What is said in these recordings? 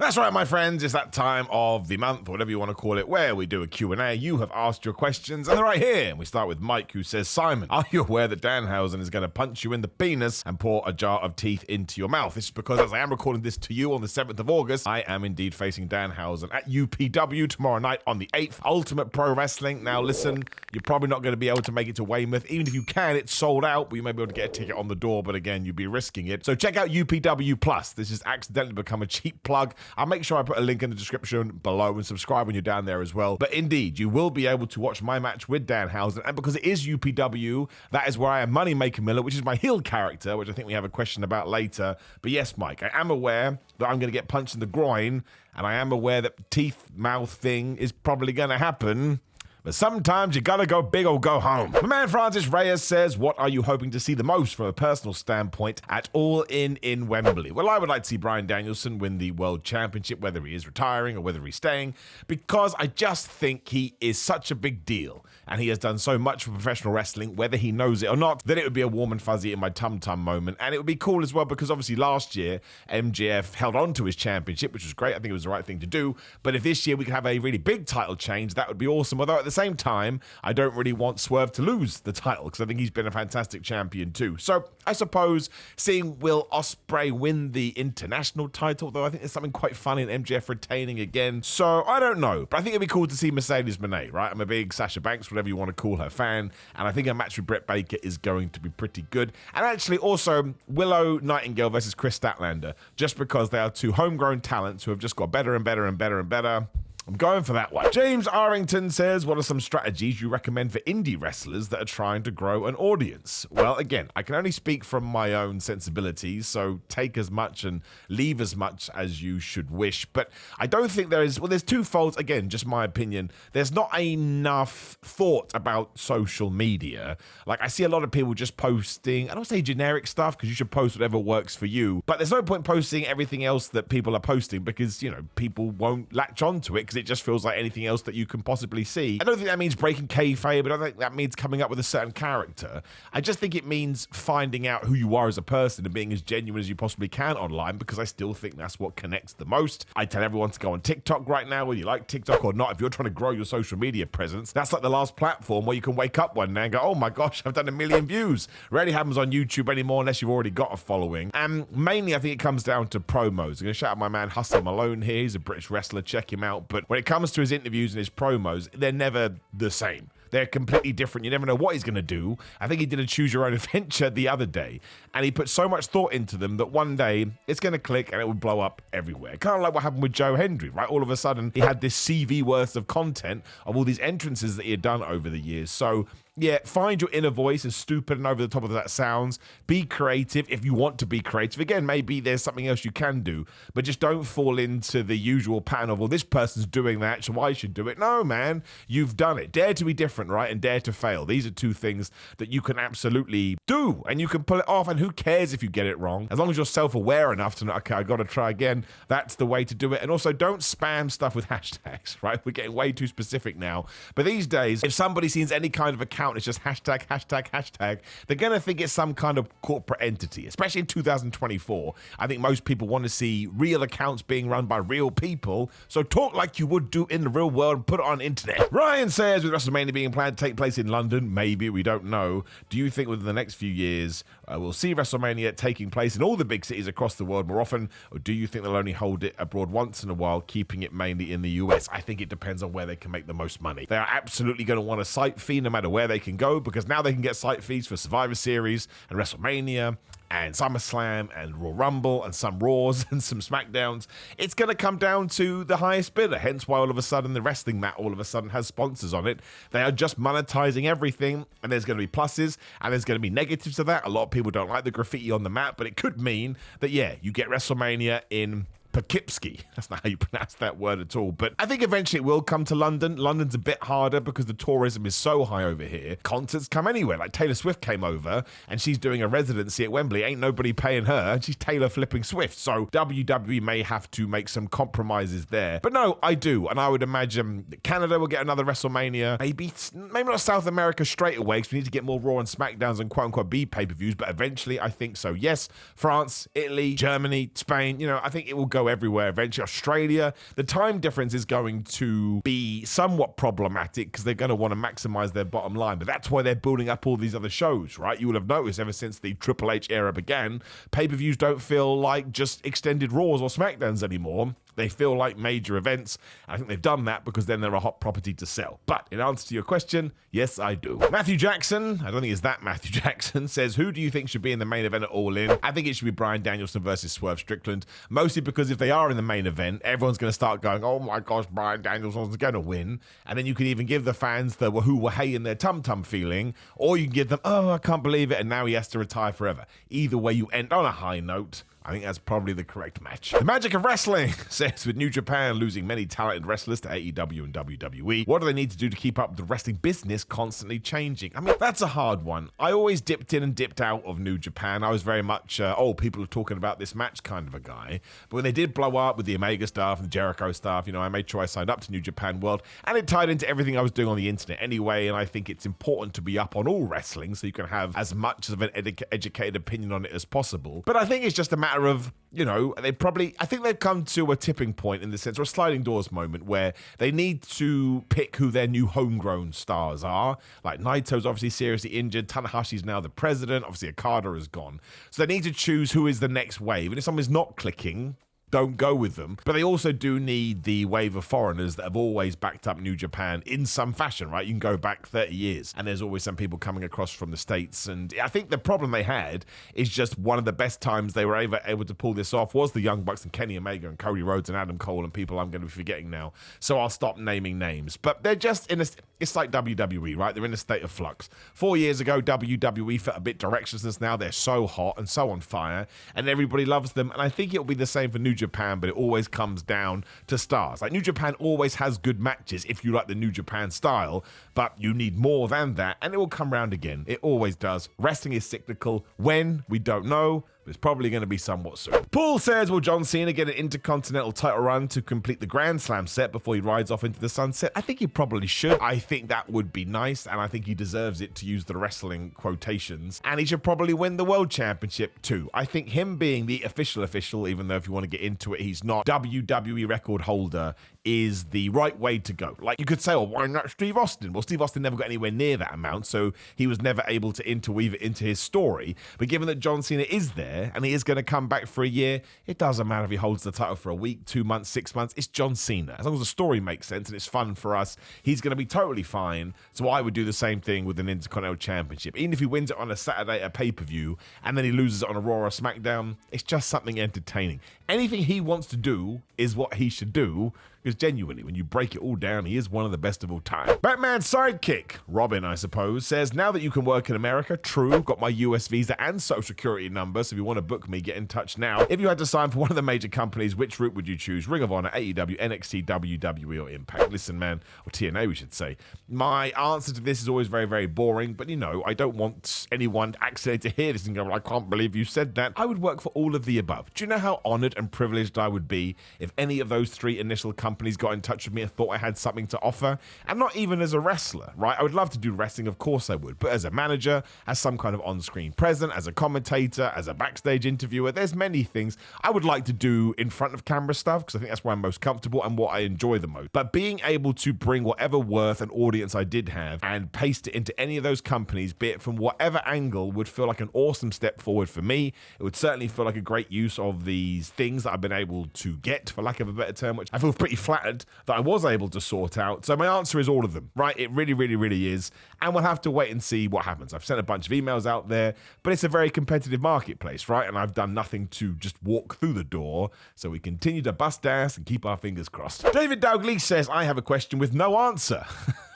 That's right, my friends. It's that time of the month, or whatever you want to call it, where we do a Q&A. You have asked your questions, and they're right here. And we start with Mike, who says, Simon, are you aware that Danhausen is going to punch you in the penis and pour a jar of teeth into your mouth? This is because, as I am recording this to you on the 7th of August, I am indeed facing Danhausen at UPW tomorrow night on the 8th. Ultimate Pro Wrestling. Now, listen, you're probably not going to be able to make it to Weymouth. Even if you can, it's sold out, but you may be able to get a ticket on the door. But again, you'd be risking it. So check out UPW Plus. This has accidentally become a cheap plug. I'll make sure I put a link in the description below and subscribe when you're down there as well. But indeed, you will be able to watch my match with Danhausen. And because it is UPW, that is where I am Moneymaker Miller, which is my heel character, which I think we have a question about later. But yes, Mike, I am aware that I'm going to get punched in the groin, and I am aware that teeth mouth thing is probably going to happen. But sometimes you gotta go big or go home. My man Francis Reyes says, what are you hoping to see the most from a personal standpoint at All In Wembley? Well, I would like to see Bryan Danielson win the World Championship, whether he is retiring or whether he's staying, because I just think he is such a big deal. And he has done so much for professional wrestling, whether he knows it or not, that it would be a warm and fuzzy in my tum-tum moment. And it would be cool as well, because obviously last year, MJF held on to his championship, which was great. I think it was the right thing to do. But if this year we could have a really big title change, that would be awesome. Although at the same time, I don't really want Swerve to lose the title, because I think he's been a fantastic champion too. So I suppose seeing Will Ospreay win the international title, though I think there's something quite funny in MJF retaining again. So I don't know, but I think it'd be cool to see Mercedes Moné, right? I'm a big Sasha Banks, whatever you want to call her, fan, and I think a match with Britt Baker is going to be pretty good. And actually also Willow Nightingale versus Chris Statlander, just because they are two homegrown talents who have just got better and better and better and better. I'm going for that one. James Arington says, what are some strategies you recommend for indie wrestlers that are trying to grow an audience? Well, again, I can only speak from my own sensibilities, so take as much and leave as much as you should wish. But I don't think there's two folds. Again, just my opinion. There's not enough thought about social media. Like, I see a lot of people just posting, I don't say generic stuff, because you should post whatever works for you. But there's no point posting everything else that people are posting, because, you know, people won't latch onto it, it just feels like anything else that you can possibly see. I don't think that means breaking kayfabe, but I don't think that means coming up with a certain character. I just think it means finding out who you are as a person and being as genuine as you possibly can online, because I still think that's what connects the most. I tell everyone to go on TikTok right now, whether you like TikTok or not. If you're trying to grow your social media presence, that's like the last platform where you can wake up one day and go, oh my gosh, I've done 1 million views. Rarely happens on YouTube anymore unless you've already got a following. And mainly I think it comes down to promos. I'm going to shout out my man Hustle Malone here. He's a British wrestler. Check him out. But when it comes to his interviews and his promos, they're never the same. They're completely different. You never know what he's going to do. I think he did a Choose Your Own Adventure the other day, and he put so much thought into them that one day it's going to click and it would blow up everywhere. Kind of like what happened with Joe Hendry, right? All of a sudden, he had this CV worth of content of all these entrances that he had done over the years. So yeah, find your inner voice, as stupid and over the top of that sounds. Be creative if you want to be creative. Again, maybe there's something else you can do, but just don't fall into the usual pattern of, well, this person's doing that, so I should do it. No, man, you've done it. Dare to be different, right? And dare to fail. These are two things that you can absolutely do, and you can pull it off, and who cares if you get it wrong? As long as you're self-aware enough to know, okay, I got to try again, that's the way to do it. And also, don't spam stuff with hashtags, right? We're getting way too specific now. But these days, if somebody sees any kind of account, it's just hashtag, they're going to think it's some kind of corporate entity, especially in 2024. I think most people want to see real accounts being run by real people, so talk like you would do in the real world and put it on the internet. Ryan says, with WrestleMania being planned to take place in London, maybe, we don't know, do you think within the next few years we'll see WrestleMania taking place in all the big cities across the world more often, or do you think they'll only hold it abroad once in a while, keeping it mainly in the US? I think it depends on where they can make the most money. They are absolutely going to want a site fee no matter where they can go, because now they can get site fees for Survivor Series and WrestleMania and SummerSlam and Royal Rumble and some Raws and some SmackDowns. It's going to come down to the highest bidder, hence why all of a sudden the wrestling mat all of a sudden has sponsors on it. They are just monetizing everything, and there's going to be pluses and there's going to be negatives to that. A lot of people don't like the graffiti on the mat, but it could mean that, yeah, you get WrestleMania in Poughkeepsie. That's not how you pronounce that word at all. But I think eventually it will come to London. London's a bit harder because the tourism is so high over here. Concerts come anywhere. Like Taylor Swift came over and she's doing a residency at Wembley. Ain't nobody paying her, and she's Taylor flipping Swift. So WWE may have to make some compromises there. But no, I do. And I would imagine that Canada will get another WrestleMania. Maybe not South America straight away, because we need to get more Raw and SmackDowns and quote-unquote B pay-per-views. But eventually, I think so. Yes, France, Italy, Germany, Spain. You know, I think it will go Mexico, everywhere, eventually Australia. The time difference is going to be somewhat problematic because they're going to want to maximize their bottom line. But that's why they're building up all these other shows, right? You will have noticed ever since the Triple H era began, pay-per-views don't feel like just extended Raws or SmackDowns anymore. They feel like major events. I think they've done that because then they're a hot property to sell. But in answer to your question, yes, I do. Matthew Jackson, I don't think it's that Matthew Jackson, says, who do you think should be in the main event at All In? I think it should be Bryan Danielson versus Swerve Strickland, mostly because if they are in the main event, everyone's going to start going, oh my gosh, Bryan Danielson's going to win. And then you can even give the fans who were haying their tum-tum feeling, or you can give them, oh, I can't believe it, and now he has to retire forever. Either way, you end on a high note. I think that's probably the correct match. The magic of wrestling says, with New Japan losing many talented wrestlers to AEW and WWE, what do they need to do to keep up with the wrestling business constantly changing? I mean, that's a hard one. I always dipped in and dipped out of New Japan. I was very much, people are talking about this match kind of a guy. But when they did blow up with the Omega stuff and the Jericho stuff, I made sure I signed up to New Japan World, and it tied into everything I was doing on the internet anyway, and I think it's important to be up on all wrestling so you can have as much of an educated opinion on it as possible. But I think it's just a matter of, I think they've come to a tipping point in the sense, or a sliding doors moment, where they need to pick who their new homegrown stars are. Like Naito's obviously seriously injured, Tanahashi's now the president, obviously Okada is gone. So they need to choose who is the next wave, and if someone's not clicking, don't go with them. But they also do need the wave of foreigners that have always backed up New Japan in some fashion, right? You can go back 30 years and there's always some people coming across from the States. And I think the problem they had is just one of the best times they were able to pull this off was the Young Bucks and Kenny Omega and Cody Rhodes and Adam Cole and people I'm going to be forgetting now. So I'll stop naming names. But they're just it's like WWE, right? They're in a state of flux. 4 years ago, WWE felt a bit directionless. Now they're so hot and so on fire and everybody loves them. And I think it'll be the same for New Japan, but it always comes down to stars. Like New Japan always has good matches if you like the New Japan style, but you need more than that, and it will come round again. It always does. Wrestling is cyclical. When? We don't know. It's probably going to be somewhat soon. Paul says, will John Cena get an Intercontinental title run to complete the Grand Slam set before he rides off into the sunset? I think he probably should. I think that would be nice, and I think he deserves it, to use the wrestling quotations. And he should probably win the World Championship too. I think him being the official, even though if you want to get into it, he's not WWE record holder, is the right way to go. Like you could say, oh, why not Steve Austin? Well, Steve Austin never got anywhere near that amount, so he was never able to interweave it into his story. But given that John Cena is there, and he is going to come back for a year, it doesn't matter if he holds the title for a week, 2 months, 6 months. It's John Cena. As long as the story makes sense and it's fun for us, he's going to be totally fine. So I would do the same thing with an Intercontinental Championship. Even if he wins it on a Saturday at a pay-per-view and then he loses it on a Raw or SmackDown, it's just something entertaining. Anything he wants to do is what he should do, because genuinely, when you break it all down, he is one of the best of all time. Batman's sidekick, Robin, I suppose, says, now that you can work in America, true, got my US visa and social security number, so if you want to book me, get in touch now. If you had to sign for one of the major companies, which route would you choose? Ring of Honor, AEW, NXT, WWE, or Impact? Listen, man, or TNA, we should say. My answer to this is always very, very boring, but I don't want anyone accidentally to hear this and go, well, I can't believe you said that. I would work for all of the above. Do you know how honored and privileged I would be if any of those three initial companies got in touch with me and thought I had something to offer? And not even as a wrestler, right? I would love to do wrestling, of course I would, but as a manager, as some kind of on-screen present, as a commentator, as a backstage interviewer, there's many things I would like to do in front of camera stuff, because I think that's where I'm most comfortable and what I enjoy the most. But being able to bring whatever worth and audience I did have and paste it into any of those companies, be it from whatever angle, would feel like an awesome step forward for me. It would certainly feel like a great use of these things that I've been able to get, for lack of a better term, which I feel pretty flattered that I was able to sort out. So my answer is all of them, right? It really, really, really is. And we'll have to wait and see what happens. I've sent a bunch of emails out there, but it's a very competitive marketplace, right? And I've done nothing to just walk through the door. So we continue to bust ass and keep our fingers crossed. David Dalgley says, I have a question with no answer.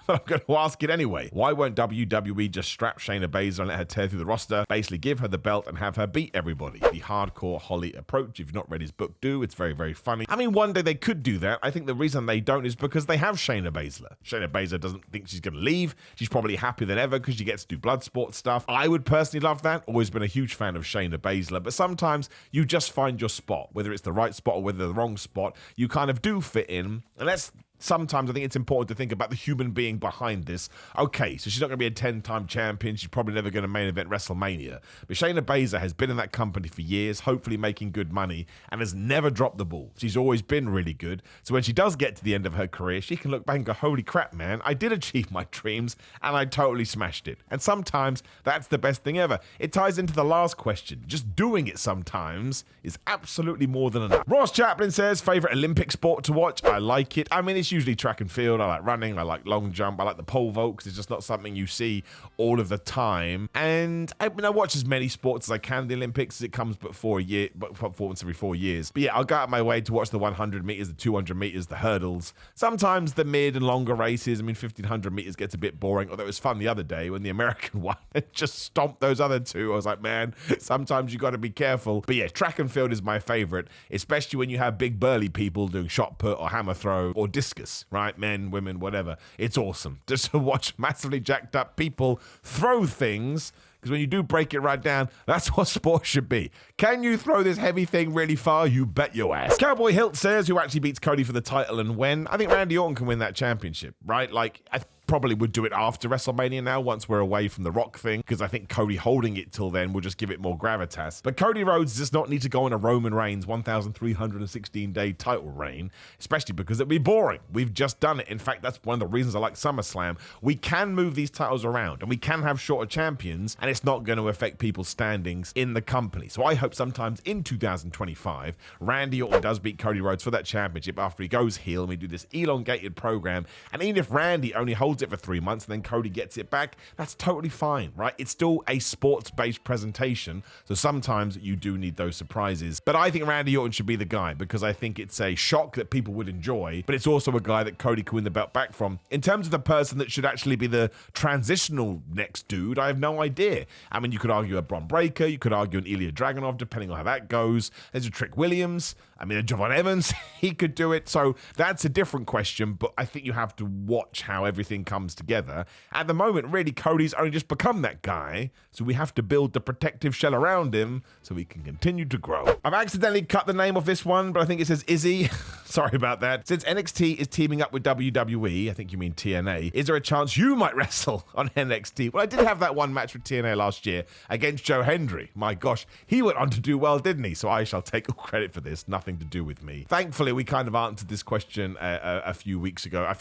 I'm going to ask it anyway. Why won't WWE just strap Shayna Baszler and let her tear through the roster, basically give her the belt and have her beat everybody? The hardcore Holly approach. If you've not read his book, do. It's very, very funny. I mean, one day they could do that. I think the reason they don't is because they have Shayna Baszler. Shayna Baszler doesn't think she's going to leave. She's probably happier than ever because she gets to do blood sport stuff. I would personally love that. Always been a huge fan of Shayna Baszler, but sometimes you just find your spot, whether it's the right spot or whether the wrong spot. You kind of do fit in, and let's sometimes I think it's important to think about the human being behind this. Okay, so she's not going to be a 10-time champion. She's probably never going to main event WrestleMania. But Shayna Baszler has been in that company for years, hopefully making good money, and has never dropped the ball. She's always been really good. So when she does get to the end of her career, she can look back and go, holy crap, man, I did achieve my dreams, and I totally smashed it. And sometimes that's the best thing ever. It ties into the last question. Just doing it sometimes is absolutely more than enough. Ross Chaplin says, favorite Olympic sport to watch? I like it. I mean, it's usually track and field. I like running. I like long jump. I like the pole vault because it's just not something you see all of the time. And I mean, I watch as many sports as I can. The Olympics, it comes but once every 4 years. But yeah, I'll go out of my way to watch the 100 meters, the 200 meters, the hurdles. Sometimes the mid and longer races. I mean, 1500 meters gets a bit boring. Although it was fun the other day when the American one just stomped those other two. I was like, man, sometimes you got to be careful. But yeah, track and field is my favorite, especially when you have big burly people doing shot put or hammer throw or discus, right? Men, women, whatever. It's awesome just to watch massively jacked up people throw things, because when you do break it right down, that's what sport should be. Can you throw this heavy thing really far? You bet your ass. Cowboy Hilt says, who actually beats Cody for the title and when? I think Randy Orton can win that championship, right? Like, I probably would do it after WrestleMania now, once we're away from the Rock thing, because I think Cody holding it till then will just give it more gravitas. But Cody Rhodes does not need to go on a Roman Reigns 1,316-day title reign, especially because it'd be boring. We've just done it. In fact, that's one of the reasons I like SummerSlam. We can move these titles around, and we can have shorter champions, and it's not going to affect people's standings in the company. So I hope sometimes in 2025, Randy Orton does beat Cody Rhodes for that championship after he goes heel, and we do this elongated program. And even if Randy only holds it for 3 months and then Cody gets it back, that's totally fine, right? It's still a sports-based presentation, so sometimes you do need those surprises. But I think Randy Orton should be the guy, because I think it's a shock that people would enjoy, but it's also a guy that Cody can win the belt back from. In terms of the person that should actually be the transitional next dude, I have no idea. I mean, you could argue a Bron Breakker, you could argue an Ilya Dragunov, depending on how that goes. There's a Trick Williams, I mean, a Javon Evans, he could do it. So that's a different question, but I think you have to watch how everything comes together. At the moment, really, Cody's only just become that guy, so we have to build the protective shell around him so he can continue to grow. I've accidentally cut the name of this one, but I think it says Izzy. Sorry about that. Since NXT is teaming up with WWE, I think you mean TNA, is there a chance you might wrestle on NXT? Well, I did have that one match with TNA last year against Joe Hendry. My gosh, he went on to do well, didn't he? So I shall take all credit for this. Nothing to do with me. Thankfully, we kind of answered this question a few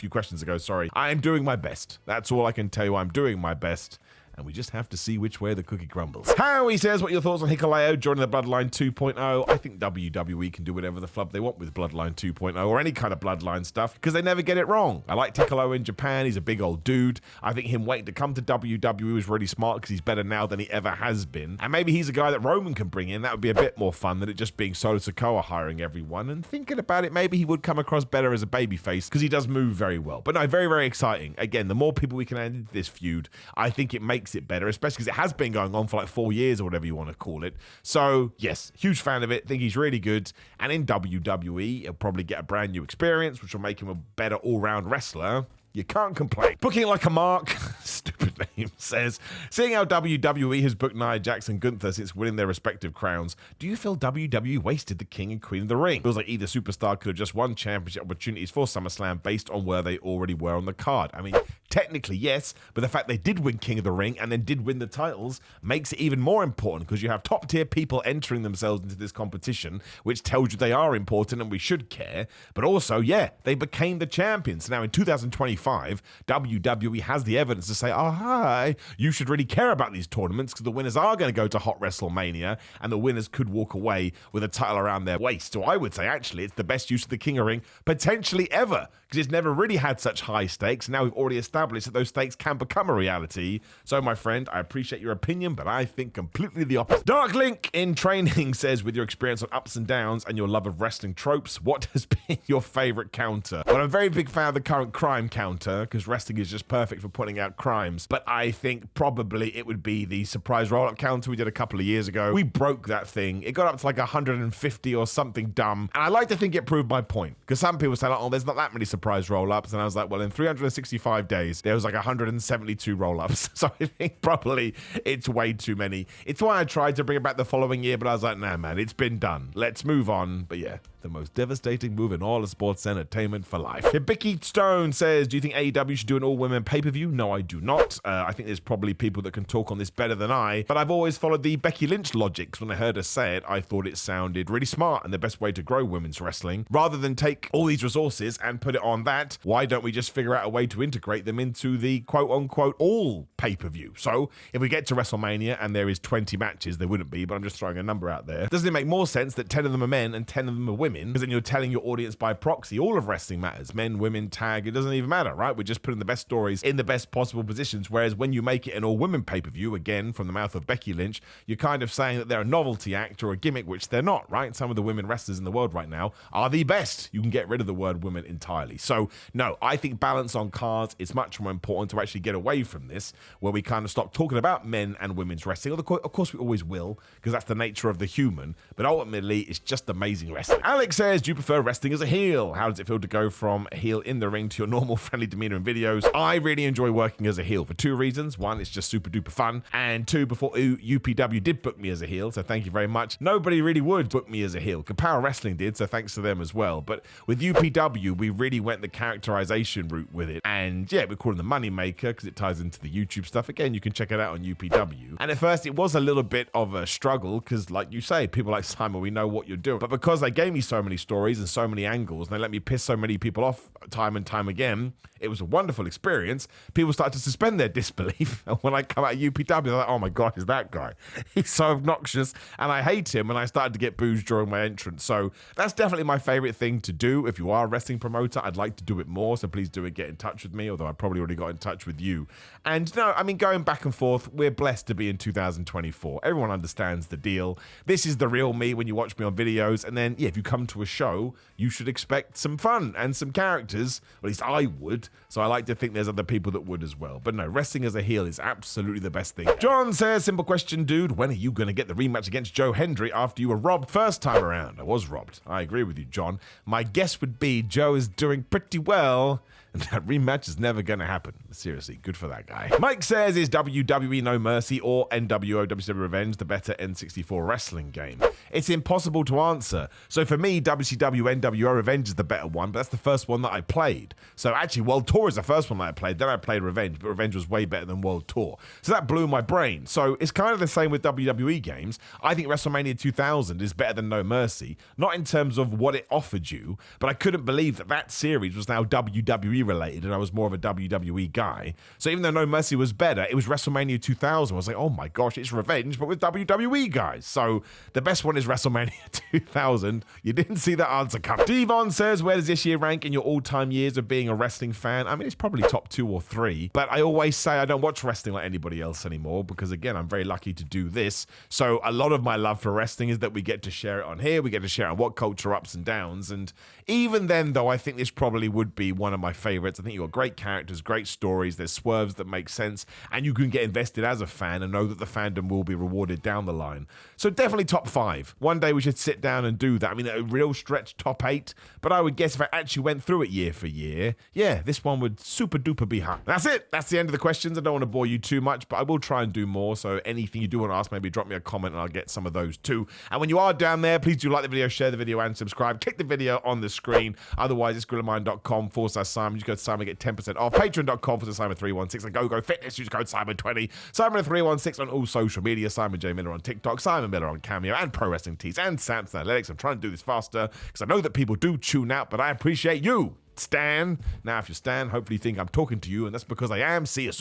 questions ago, sorry. I am doing my best. That's all I can tell you. I'm doing my best. And we just have to see which way the cookie crumbles. Howie says, what are your thoughts on Hikaru joining the Bloodline 2.0? I think WWE can do whatever the flub they want with Bloodline 2.0 or any kind of Bloodline stuff, because they never get it wrong. I like Hikaru in Japan. He's a big old dude. I think him waiting to come to WWE was really smart, because he's better now than he ever has been. And maybe he's a guy that Roman can bring in. That would be a bit more fun than it just being Solo Sikoa hiring everyone. And thinking about it, maybe he would come across better as a babyface, because he does move very well. But no, very, very exciting. Again, the more people we can add into this feud, I think it makes it better, especially because it has been going on for like 4 years or whatever you want to call it. So yes, huge fan of it. Think he's really good. And in WWE, he'll probably get a brand new experience, which will make him a better all-round wrestler. You can't complain. Booking like a mark, stupid name, says, seeing how WWE has booked Nia Jax and Gunther since winning their respective crowns, do you feel WWE wasted the King and Queen of the Ring? Feels like either superstar could have just won championship opportunities for SummerSlam based on where they already were on the card. I mean, technically, yes, but the fact they did win King of the Ring and then did win the titles makes it even more important, because you have top-tier people entering themselves into this competition, which tells you they are important and we should care. But also, yeah, they became the champions. Now, in 2025, WWE has the evidence to say, oh, hi, you should really care about these tournaments, because the winners are going to go to Hot WrestleMania, and the winners could walk away with a title around their waist. So I would say, actually, it's the best use of the King of the Ring potentially ever, because it's never really had such high stakes. Now we've already established that those stakes can become a reality. So, my friend, I appreciate your opinion, but I think completely the opposite. Dark Link in training says, with your experience on ups and downs and your love of wrestling tropes, what has been your favorite counter? Well, I'm a very big fan of the current crime counter, because wrestling is just perfect for putting out crimes. But I think probably it would be the surprise roll-up counter we did a couple of years ago. We broke that thing. It got up to like 150 or something dumb. And I like to think it proved my point, because some people say, like, oh, there's not that many surprise roll-ups. And I was like, well, in 365 days, there was like 172 roll-ups. So I think probably it's way too many. It's why I tried to bring it back the following year, but I was like, nah, man, it's been done. Let's move on. But yeah, the most devastating move in all of sports entertainment for life. Hibiki Stone says, do you think AEW should do an all-women pay-per-view? No, I do not. I think there's probably people that can talk on this better than I, but I've always followed the Becky Lynch logic, 'cause when I heard her say it, I thought it sounded really smart and the best way to grow women's wrestling. Rather than take all these resources and put it on that, why don't we just figure out a way to integrate them into the quote-unquote all pay-per-view? So if we get to WrestleMania and there is 20 matches, there wouldn't be, but I'm just throwing a number out there. Doesn't it make more sense that 10 of them are men and 10 of them are women? Because then you're telling your audience by proxy, all of wrestling matters. Men, women, tag, it doesn't even matter, right? We're just putting the best stories in the best possible positions. Whereas when you make it an all-women pay-per-view, again, from the mouth of Becky Lynch, you're kind of saying that they're a novelty act or a gimmick, which they're not, right? Some of the women wrestlers in the world right now are the best. You can get rid of the word women entirely. So, no, I think balance on cards is much more important to actually get away from this, where we kind of stop talking about men and women's wrestling. Of course, we always will, because that's the nature of the human, but ultimately, it's just amazing wrestling. Alex says, do you prefer wrestling as a heel? How does it feel to go from a heel in the ring to your normal friendly demeanor in videos? I really enjoy working as a heel for two reasons. One, it's just super duper fun. And two, before UPW did book me as a heel, so thank you very much, nobody really would book me as a heel. Power Wrestling did, so thanks to them as well. But with UPW, we really went the characterization route with it. And yeah, we call it the money maker because it ties into the YouTube stuff. Again, you can check it out on UPW. And at first, it was a little bit of a struggle because, like you say, people like Simon, we know what you're doing. But because they gave me so many stories and so many angles, and they let me piss so many people off time and time again, it was a wonderful experience. People started to suspend their disbelief. And when I come out of UPW, they're like, oh my God, is that guy? He's so obnoxious and I hate him. And I started to get booed during my entrance. So that's definitely my favorite thing to do. If you are a wrestling promoter, I'd like to do it more. So please do it. Get in touch with me, although I probably already got in touch with you. And no, I mean, going back and forth, we're blessed to be in 2024. Everyone understands the deal. This is the real me when you watch me on videos. And then, yeah, if you come to a show, you should expect some fun and some characters. At least I would. So I like to think there's other people that would as well. But no, wrestling as a heel is absolutely the best thing. John says, simple question, dude. When are you going to get the rematch against Joe Hendry after you were robbed first time around? I was robbed. I agree with you, John. My guess would be Joe is doing pretty well. And that rematch is never going to happen. Seriously, good for that guy. Mike says, is WWE No Mercy or NWO WCW Revenge the better N64 wrestling game? It's impossible to answer. So for me, WCW NWO Revenge is the better one, but that's the first one that I played. So actually, World Tour is the first one that I played. Then I played Revenge, but Revenge was way better than World Tour. So that blew my brain. So it's kind of the same with WWE games. I think WrestleMania 2000 is better than No Mercy, not in terms of what it offered you, but I couldn't believe that that series was now WWE related, and I was more of a WWE guy. So even though No Mercy was better, it was WrestleMania 2000. I was like, oh my gosh, it's Revenge, but with WWE guys. So the best one is WrestleMania 2000. You didn't see that answer coming. Devon says, where does this year rank in your all-time years of being a wrestling fan? I mean, it's probably top 2 or 3, but I always say I don't watch wrestling like anybody else anymore because, again, I'm very lucky to do this. So a lot of my love for wrestling is that we get to share it on here. We get to share on What Culture ups and downs. And even then, though, I think this probably would be one of my favorites. I think you've got great characters, great stories, there's swerves that make sense, and you can get invested as a fan and know that the fandom will be rewarded down the line. So definitely top 5. One day we should sit down and do that. I mean, a real stretch top 8, but I would guess if I actually went through it year for year, yeah, this one would super duper be hot. That's it. That's the end of the questions. I don't want to bore you too much, but I will try and do more. So anything you do want to ask, maybe drop me a comment and I'll get some of those too. And when you are down there, please do like the video, share the video, and subscribe. Click the video on the screen. Otherwise, it's grillamine.com/Simon. You go to Simon, get 10% off. Patreon.com/Simon316. And Go Fitness, use code Simon20. Simon316 on all social media. Simon J. Miller on TikTok. Simon Miller on Cameo and Pro Wrestling Tees and Samson Athletics. I'm trying to do this faster because I know that people do tune out, but I appreciate you, Stan. Now, if you're Stan, hopefully you think I'm talking to you, and that's because I am. See you soon.